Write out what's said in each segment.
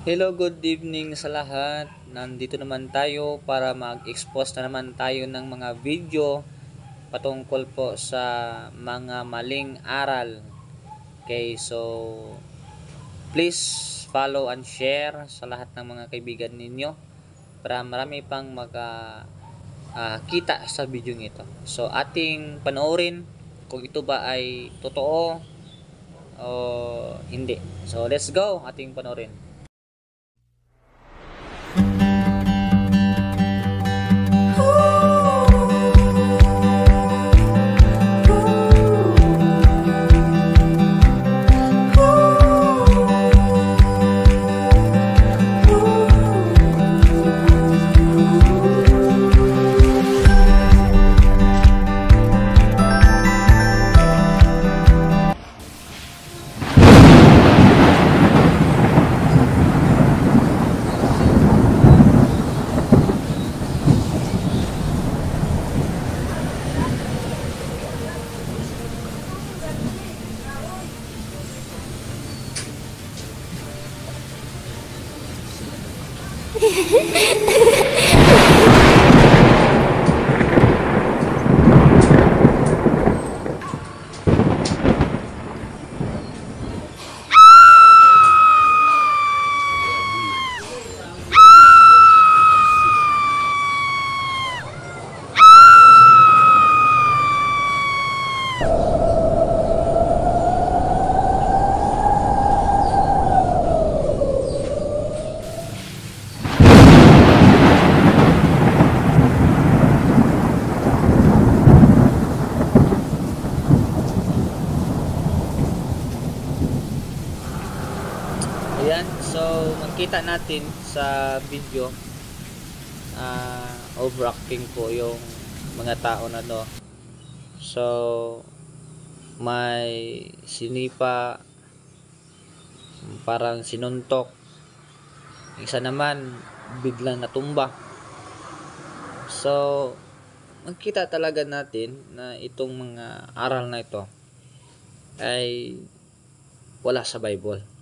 Hello, good evening sa lahat. Nandito naman tayo para mag-expose na naman tayo ng mga video patungkol po sa mga maling aral. Okay, so please follow and share sa lahat ng mga kaibigan ninyo para marami pang kita sa video ito. So ating panoorin kung ito ba ay totoo o hindi. So let's go, ating panoorin. Ayan, so makita natin sa video overacting po yung mga tao na to. So may sinipa, parang sinuntok, isa naman biglang natumba. So makita talaga natin na itong mga aral na ito ay wala sa Bible.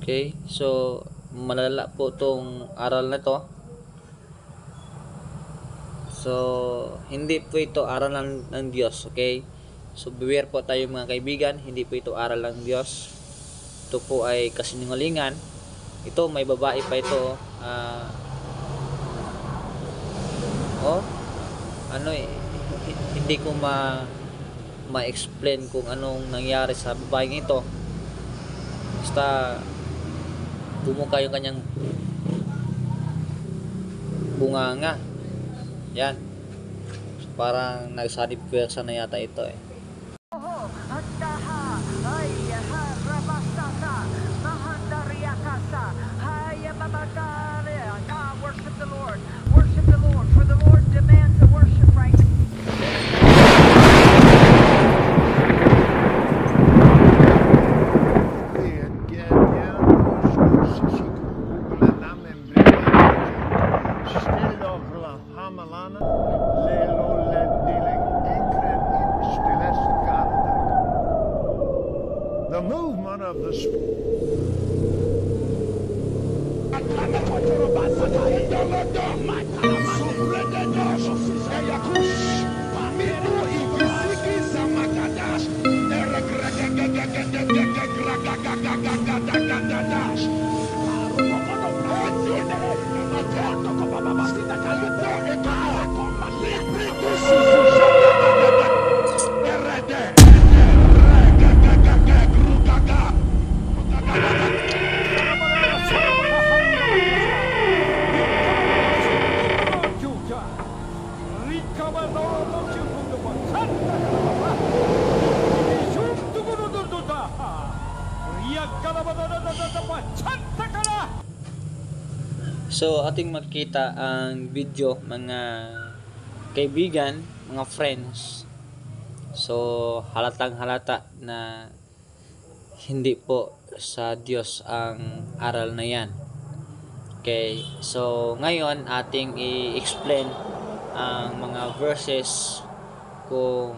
Okay, so malala po tong aral na to. So hindi po ito aral ng Diyos, okay? So beware po tayo mga kaibigan, hindi po ito aral ng Diyos. Ito po ay kasinungalingan. Ito may babae pa ito. Hindi ko ma-explain kung anong nangyari sa babaeng ito. Basta bumuka yung kanyang bunganga. Yan. So, parang nagsanib pwersa na yata ito eh. Worship the Lord. Worship the Lord. For the Lord demands a worship right now. The movement of the So ating makita ang video mga kaibigan, mga friends. So halatang halata na hindi po sa Diyos ang aral na yan. Okay, so ngayon ating i-explain ang mga verses kung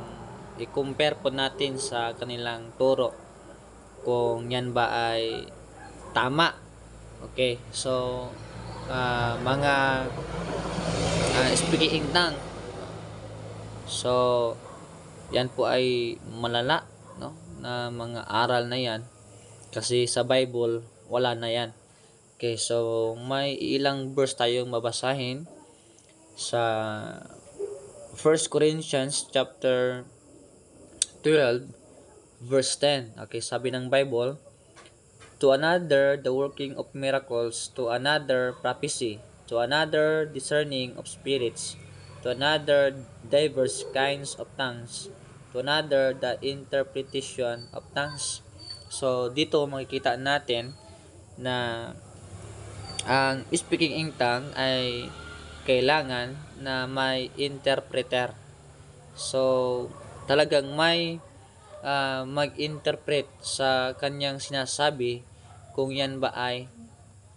i-compare po natin sa kanilang turo. kung yan ba ay tama. Okay, so mga speaking in tongue. So yan po ay malala, no, na mga aral na yan kasi sa Bible wala na yan. Okay, so may ilang verse tayong mabasahin sa 1 Corinthians chapter 12 verse 10. Okay, sabi ng Bible, to another the working of miracles, to another prophecy, to another discerning of spirits, to another diverse kinds of tongues, to another the interpretation of tongues. So dito makikita natin na ang speaking in tongue ay kailangan na may interpreter. So talagang may mag-interpret sa kanyang sinasabi kung yan ba ay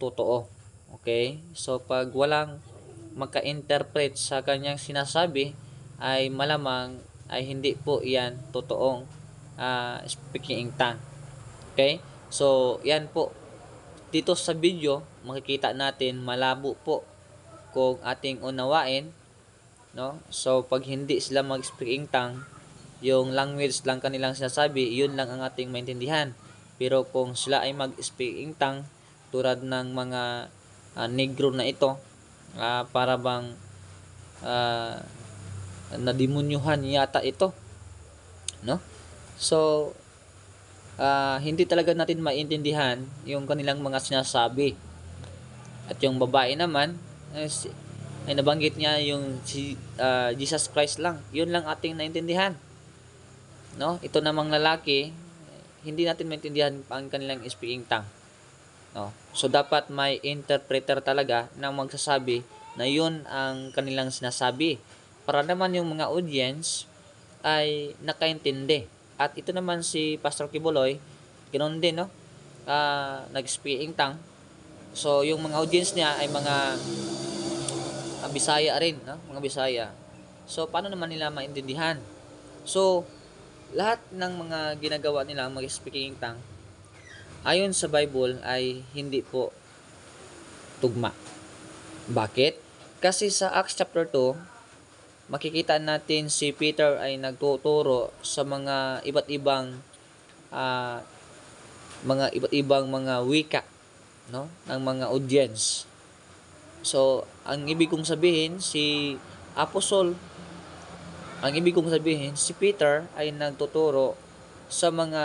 totoo. Okay? So pag walang maka-interpret sa kanyang sinasabi ay malamang ay hindi po yan totoong speaking in tongue. Okay? So yan po. Dito sa video makikita natin malabo po kung ating unawain, no? So pag hindi sila mag-speak in tongue, yung language lang kanilang sinasabi, yun lang ang ating maintindihan. Pero kung sila ay mag-speak in tongue, tulad ng mga negro na ito, para bang nadimunyuhan yata ito, no? So hindi talaga natin maintindihan yung kanilang mga sinasabi. At yung babae naman ay nabanggit niya yung si Jesus Christ lang. Yun lang ating naintindihan. No? Ito namang lalaki, hindi natin maintindihan ang kanilang speaking tongue. No? So dapat may interpreter talaga na magsasabi na yun ang kanilang sinasabi. Para naman yung mga audience ay nakaintindi. At ito naman si Pastor Kibuloy, ganoon din, no? Nag-speaking tongue. So yung mga audience niya ay mga Bisaya rin, no? Mga Bisaya. So paano naman nila maintindihan? So lahat ng mga ginagawa nila mag-speaking tongue ayon sa Bible ay hindi po tugma. Bakit? Kasi sa Acts chapter 2, makikita natin si Peter ay nagtuturo sa mga iba't ibang mga wika, no, ng mga audience. So ang ibig kong sabihin si Peter ay nagtuturo sa mga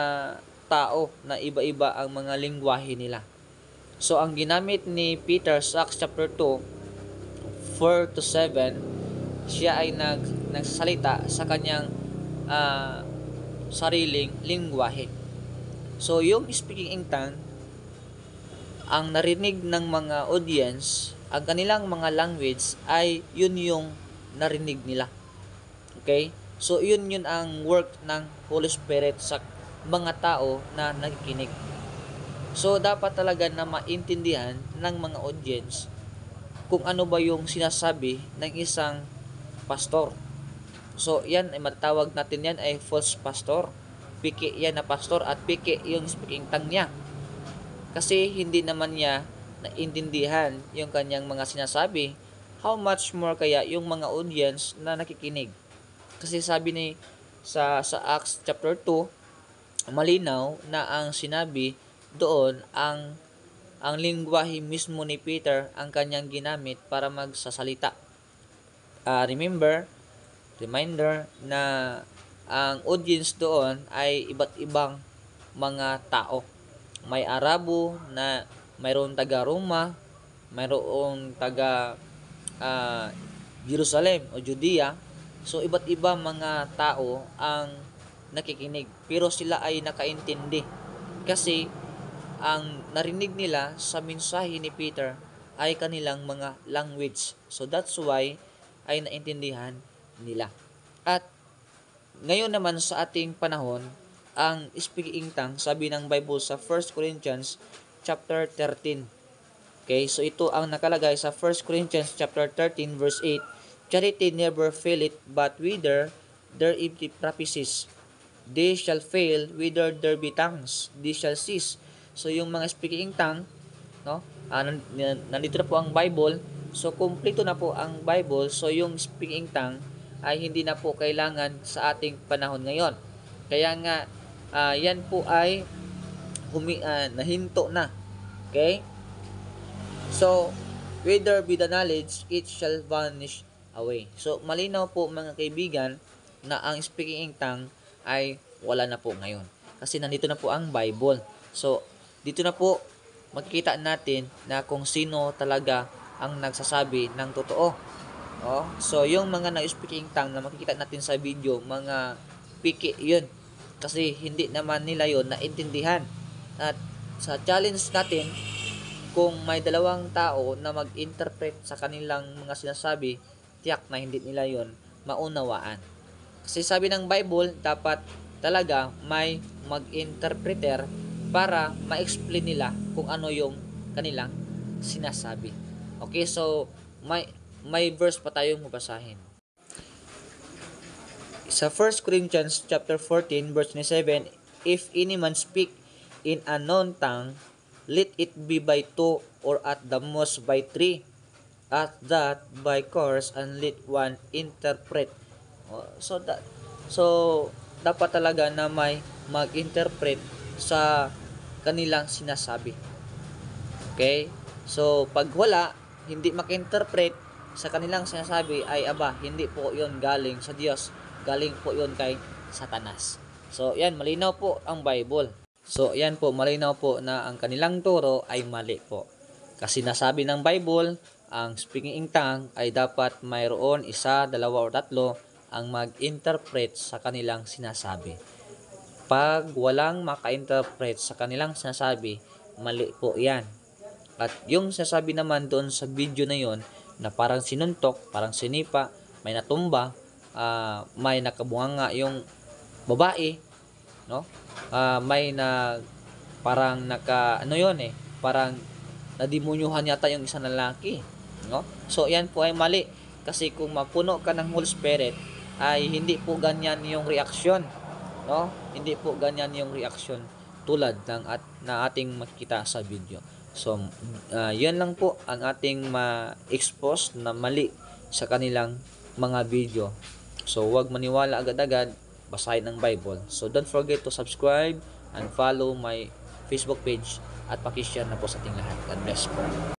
tao na iba-iba ang mga lingwahe nila. So ang ginamit ni Peter sa Acts chapter 2 4-7, siya ay nagsasalita sa kanyang sariling lingwahe. So yung speaking in tongue, ang narinig ng mga audience, ang kanilang mga language ay yun yung narinig nila. Okay? So yun ang work ng Holy Spirit sa mga tao na nakikinig. So dapat talaga na maintindihan ng mga audience kung ano ba yung sinasabi ng isang pastor. So yan ay matawag natin yan ay false pastor. Piki yan na pastor at piki yung speaking tongue niya. Kasi hindi naman niya naintindihan yung kanyang mga sinasabi. How much more kaya yung mga audience na nakikinig? Kasi sabi ni sa Acts chapter 2, malinaw na ang sinabi doon ang lingwahe mismo ni Peter ang kanyang ginamit para magsasalita. Reminder na ang audience doon ay iba't ibang mga tao. May Arabo na mayroong taga Roma, mayroong taga Jerusalem o Judea. So iba't iba mga tao ang nakikinig, pero sila ay nakaintindi kasi ang narinig nila sa mensahe ni Peter ay kanilang mga language. So that's why ay naintindihan nila. At ngayon naman sa ating panahon, ang speaking tongue, sabi ng Bible sa 1 Corinthians chapter 13. Okay, so ito ang nakalagay sa 1 Corinthians chapter 13 verse 8. Charity never faileth, but whether there is prophecies, they shall fail, whether there be tongues, they shall cease. So yung mga speaking tongue, no? Nandito na po ang Bible. So kumpleto na po ang Bible. So yung speaking tongue ay hindi na po kailangan sa ating panahon ngayon. Kaya nga yan po ay nahinto na. Okay? So, whether be the knowledge, it shall vanish away. So, malinaw po mga kaibigan na ang speaking in tongue ay wala na po ngayon. Kasi nandito na po ang Bible. So, dito na po makikita natin na kung sino talaga ang nagsasabi ng totoo. Oh, so, yung mga nag-speaking tongue na makikita natin sa video, mga piki yun. Kasi hindi naman nila yun naintindihan. At sa challenge natin, kung may dalawang tao na mag-interpret sa kanilang mga sinasabi, tiyak na hindi nila yon maunawaan. Kasi sabi ng Bible, dapat talaga may mag-interpreter para ma-explain nila kung ano yung kanilang sinasabi. Okay, so may verse pa tayong mabasahin. Sa 1 Corinthians chapter 14 verse 27, if any man speak in a known tongue, let it be by 2 or at the most by 3, at that by course, and let one interpret. So dapat talaga na may mag-interpret sa kanilang sinasabi. Okay? So pag wala, hindi mag-interpret sa kanilang sinasabi, ay hindi po 'yon galing sa Diyos. Galing po 'yon kay Satanas. So yan, malinaw po ang Bible. So, yan po, malinaw po na ang kanilang turo ay mali po. Kasi nasabi ng Bible, ang speaking in tongue ay dapat mayroon 1, 2 o 3 ang mag-interpret sa kanilang sinasabi. Pag walang maka-interpret sa kanilang sinasabi, mali po yan. At yung sinasabi naman doon sa video na yon na parang sinuntok, parang sinipa, may natumba, may nakabunganga yung babae, no? May na parang parang nadimunyuhan yata yung isang lalaki, no? So yan po ay mali, kasi kung mapuno ka ng Holy Spirit ay hindi po ganyan yung reaksyon, no? Hindi po ganyan yung reaksyon tulad na ating makita sa video. So yan lang po ang ating ma-expose na mali sa kanilang mga video. So wag maniwala agad-agad, basahin ng Bible. So don't forget to subscribe and follow my Facebook page at paki-share na po sa ating lahat. God bless po.